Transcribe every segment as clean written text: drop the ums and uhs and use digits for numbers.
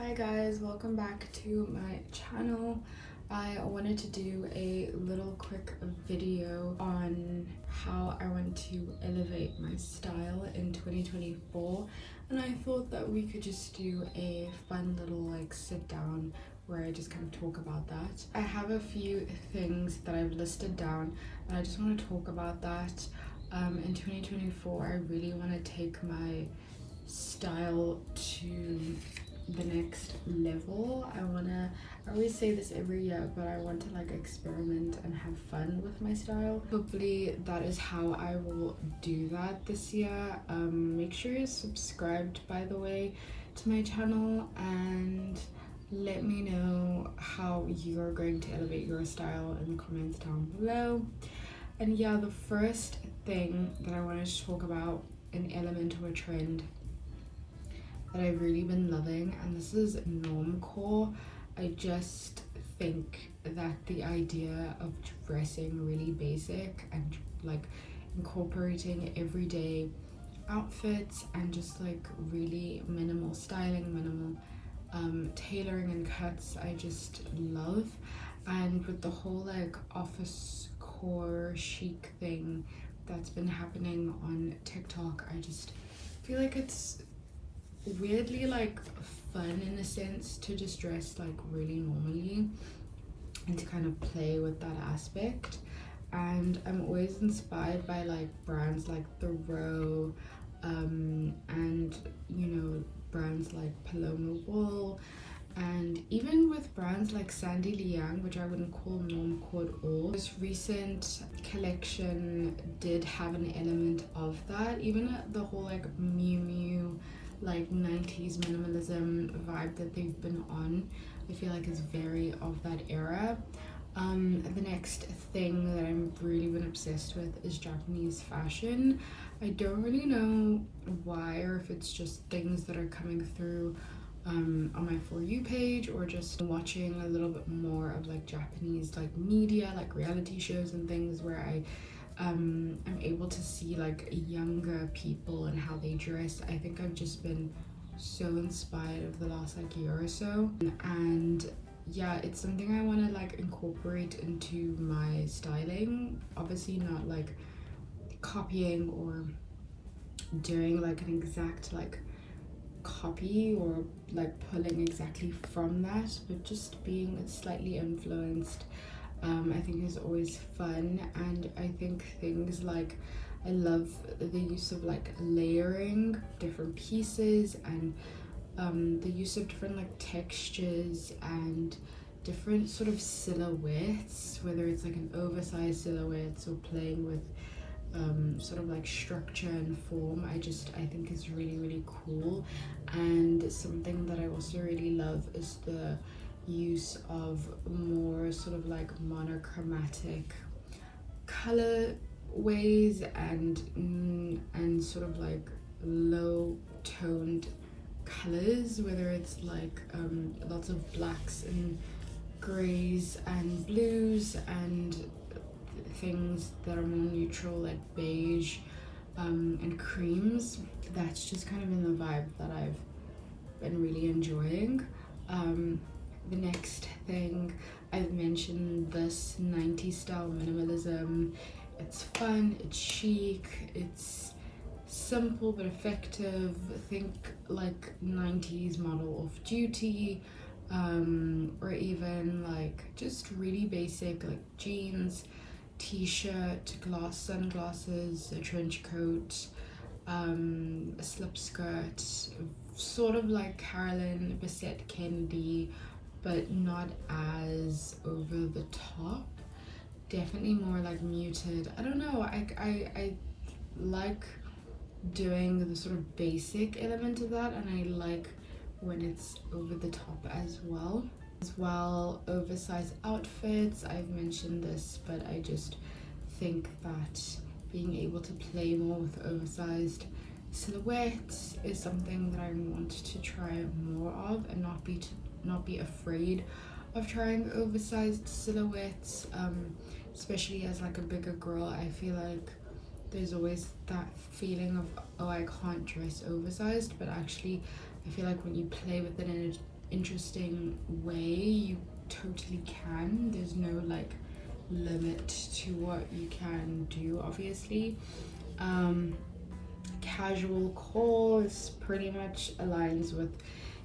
Hi guys, welcome back to my channel. I wanted to do a little quick video on how I want to elevate my style in 2024, and I thought that we could just do a fun little sit down where I just kind of talk about that. I have a few things that I've listed down and I just want to talk about that. In 2024 I really want to take my style to the next level. I always say this every year, but I want to experiment and have fun with my style. Hopefully that is how I will do that this year. Make sure you're subscribed, by the way, to my channel, and let me know how you're going to elevate your style in the comments down below. And yeah, the first thing that I wanted to talk about, an element or a trend that I've really been loving, and this is normcore. I just think that the idea of dressing really basic and incorporating everyday outfits and just really minimal styling, minimal tailoring and cuts, I just love. And with the whole office core chic thing that's been happening on TikTok, I just feel like it's weirdly fun in a sense to just dress really normally and to kind of play with that aspect. And I'm always inspired by brands like The Row, and brands like Paloma Wool, and even with brands like Sandy Liang, which I wouldn't call normcore at all. This recent collection did have an element of that. Even the whole Miu Miu 90s minimalism vibe that they've been on, I feel is very of that era. The next thing that I'm really been obsessed with is Japanese fashion. I don't really know why, or if it's just things that are coming through on my For You page, or just watching a little bit more of Japanese media, reality shows and things, where I'm able to see younger people and how they dress. I think I've just been so inspired over the last year or so, and yeah, it's something I want to incorporate into my styling. Obviously not copying or doing an exact copy or pulling exactly from that, but just being slightly influenced, I think is always fun. And I think things I love the use of layering different pieces, and the use of different textures and different sort of silhouettes, whether it's an oversized silhouette or playing with sort of structure and form. I think is really cool. And something that I also really love is the use of more sort of monochromatic color ways, and sort of low toned colors, whether it's lots of blacks and grays and blues, and things that are more neutral beige and creams. That's just kind of in the vibe that I've been really enjoying. The next thing, I've mentioned this 90s style minimalism. It's fun, it's chic, it's simple but effective. Think 90s model Off Duty, or even just really basic jeans, t-shirt, sunglasses, a trench coat, a slip skirt, sort of Carolyn Bessette Kennedy, but not as over the top. Definitely more muted. I don't know, I like doing the sort of basic element of that, and I like when it's over the top as well. Oversized outfits, I've mentioned this, but I just think that being able to play more with oversized silhouettes is something that I want to try more of, and not be afraid of trying oversized silhouettes, especially as a bigger girl. I feel there's always that feeling of, oh, I can't dress oversized, but actually I feel when you play with it and interesting way, you totally can. There's no like limit to what you can do, obviously. Casual cause pretty much aligns with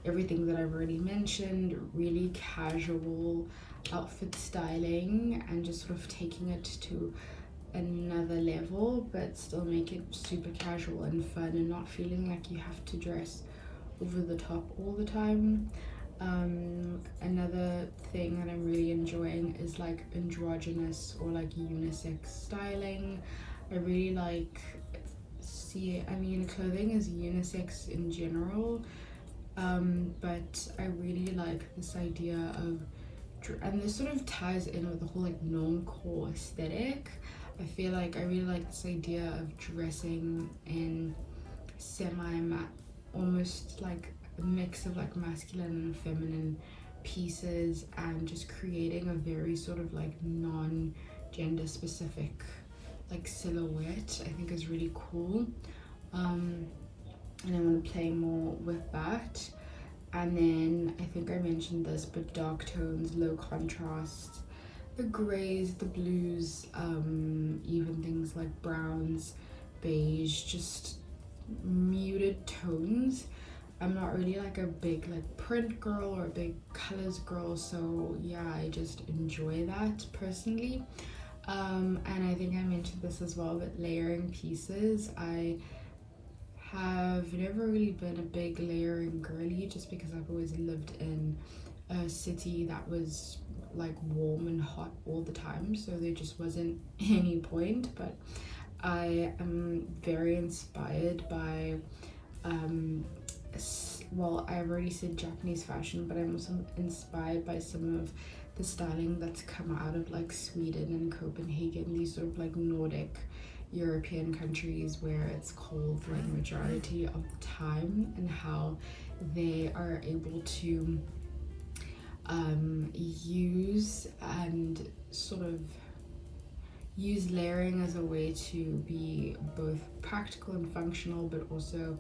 everything that I've already mentioned. Really casual outfit styling and just sort of taking it to another level, but still make it super casual and fun and not feeling like you have to dress over the top all the time. Another thing that I'm really enjoying is like androgynous or like unisex styling. I really like clothing is unisex in general, but I really like this idea of, and this sort of ties in with the whole like normcore aesthetic. I feel like I really like this idea of dressing in almost like a mix of like masculine and feminine pieces, and just creating a very sort of like non-gender specific like silhouette, I think is really cool. And I want to play more with that. And then I think I mentioned this, but dark tones, low contrast, the grays, the blues, even things like browns, beige, just muted tones. I'm not really like a big like print girl or a big colors girl, so yeah, I just enjoy that personally. And I think I mentioned this as well, but layering pieces, I have never really been a big layering girly, just because I've always lived in a city that was like warm and hot all the time, so there just wasn't any point. But I am very inspired by well, I've already said Japanese fashion, but I'm also inspired by some of the styling that's come out of like Sweden and Copenhagen, these sort of like Nordic European countries where it's cold like majority of the time, and how they are able to use and sort of use layering as a way to be both practical and functional, but also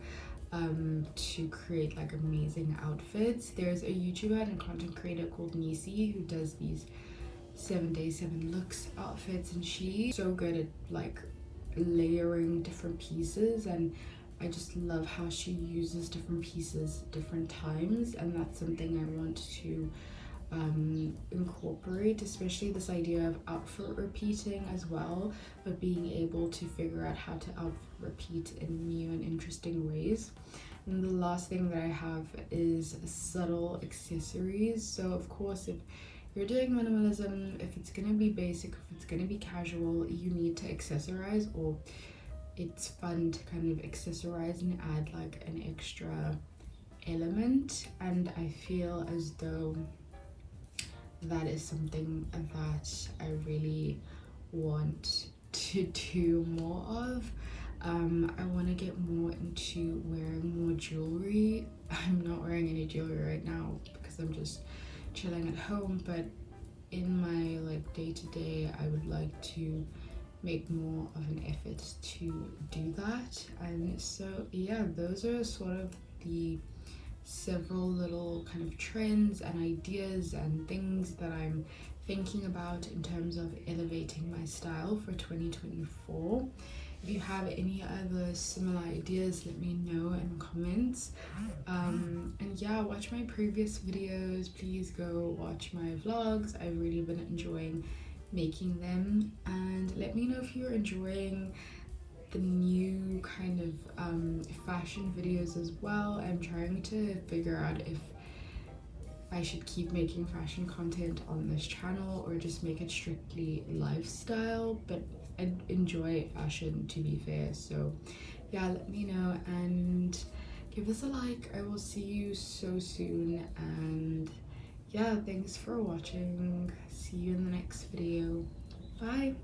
to create like amazing outfits. There's a YouTuber and content creator called Nisi who does these 7 days 7 looks outfits, and she's so good at like layering different pieces, and I just love how she uses different pieces different times, and that's something I want to incorporate, especially this idea of outfit repeating as well, but being able to figure out how to outfit repeat in new and interesting ways. And the last thing that I have is subtle accessories. So of course, if you're doing minimalism, if it's gonna be basic, if it's gonna be casual, you need to accessorize, or it's fun to kind of accessorize and add like an extra element. And I feel as though that is something that I really want to do more of. I want to get more into wearing more jewelry. I'm not wearing any jewelry right now because I'm just chilling at home, but in my like day-to-day, I would like to make more of an effort to do that. And so yeah, those are sort of the several little kind of trends and ideas and things that I'm thinking about in terms of elevating my style for 2024. If you have any other similar ideas, let me know in comments. And yeah, watch my previous videos. Please go watch my vlogs. I've really been enjoying making them, and let me know if you're enjoying the new kind of fashion videos as well. I'm trying to figure out if I should keep making fashion content on this channel or just make it strictly lifestyle, but I enjoy fashion, to be fair. So yeah, let me know and give us a like. I will see you so soon, and yeah, thanks for watching. See you in the next video. Bye.